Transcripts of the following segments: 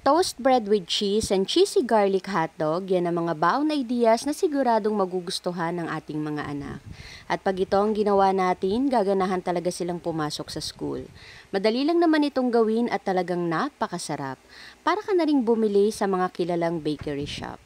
Toast bread with cheese and cheesy garlic hotdog, yan ang mga baon na ideas na siguradong magugustuhan ng ating mga anak. At pag ito ang ginawa natin, gaganahan talaga silang pumasok sa school. Madali lang naman itong gawin at talagang napakasarap. Para ka na ring bumili sa mga kilalang bakery shop.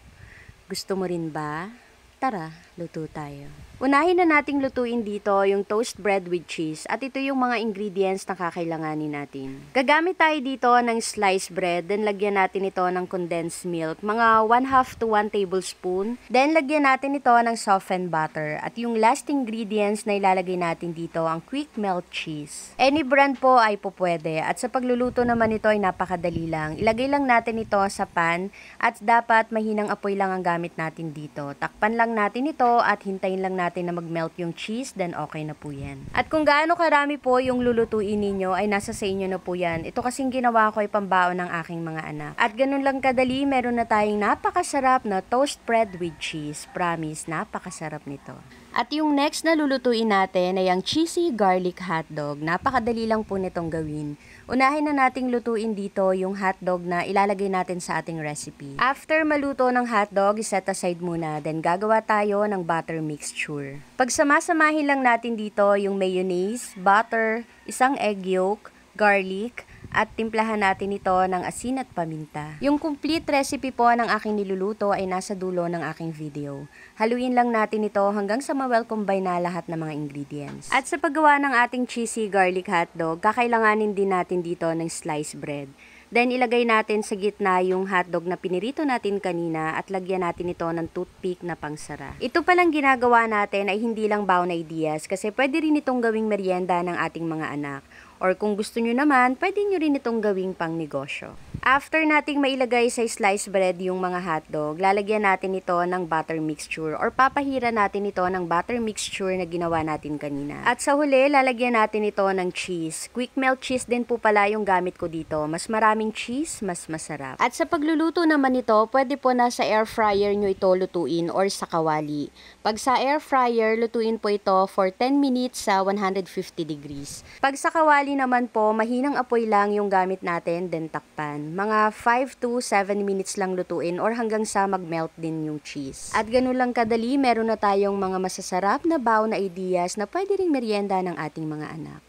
Gusto mo rin ba? Tara, luto tayo. Unahin na nating lutuin dito yung toast bread with cheese at ito yung mga ingredients na kakailanganin natin. Gagamit tayo dito ng sliced bread, then lagyan natin ito ng condensed milk, mga 1/2 to 1 tablespoon. Then lagyan natin ito ng softened butter at yung last ingredients na ilalagay natin dito ang quick melt cheese. Any brand po ay po pwede at sa pagluluto naman ito ay napakadali lang. Ilagay lang natin ito sa pan at dapat mahinang apoy lang ang gamit natin dito. Takpan lang natin ito at hintayin lang natin na mag-melt yung cheese, then okay na po yan. At kung gaano karami po yung lulutuin ninyo, ay nasa sa inyo na po yan. Ito kasing ginawa ko ay pambaon ng aking mga anak. At ganun lang kadali, meron na tayong napakasarap na toast bread with cheese. Promise, napakasarap nito. At yung next na lulutuin natin ay ang cheesy garlic hotdog. Napakadali lang po nitong gawin. Unahin na nating lutuin dito yung hotdog na ilalagay natin sa ating recipe. After maluto ng hotdog, set aside muna. Then gagawa tayo ng butter mixture. Pagsamasamahin lang natin dito yung mayonnaise, butter, isang egg yolk, garlic, at timplahan natin ito ng asin at paminta. Yung complete recipe po ng aking niluluto ay nasa dulo ng aking video. Haluin lang natin ito hanggang sa ma-well combine na lahat ng mga ingredients. At sa paggawa ng ating cheesy garlic hotdog, kakailanganin din natin dito ng sliced bread. Then ilagay natin sa gitna yung hotdog na pinirito natin kanina at lagyan natin ito ng toothpick na pangsara. Ito palang ginagawa natin ay hindi lang baon ideas kasi pwede rin itong gawing merienda ng ating mga anak. Or kung gusto nyo naman, pwede nyo rin itong gawing pang negosyo. After nating mailagay sa sliced bread yung mga hotdog, lalagyan natin ito ng butter mixture or papahira natin ito ng butter mixture na ginawa natin kanina. At sa huli, lalagyan natin ito ng cheese. Quick melt cheese din po pala yung gamit ko dito. Mas maraming cheese, mas masarap. At sa pagluluto naman ito, pwede po na sa air fryer nyo ito lutuin or sa kawali. Pag sa air fryer, lutuin po ito for 10 minutes sa 150 degrees. Pag sa kawali naman po, mahinang apoy lang yung gamit natin, then takpan. Mga 5 to 7 minutes lang lutuin or hanggang sa mag-melt din yung cheese. At ganun lang kadali, meron na tayong mga masasarap na baon na ideas na pwede ring merienda ng ating mga anak.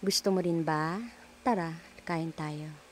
Gusto mo rin ba? Tara, kain tayo.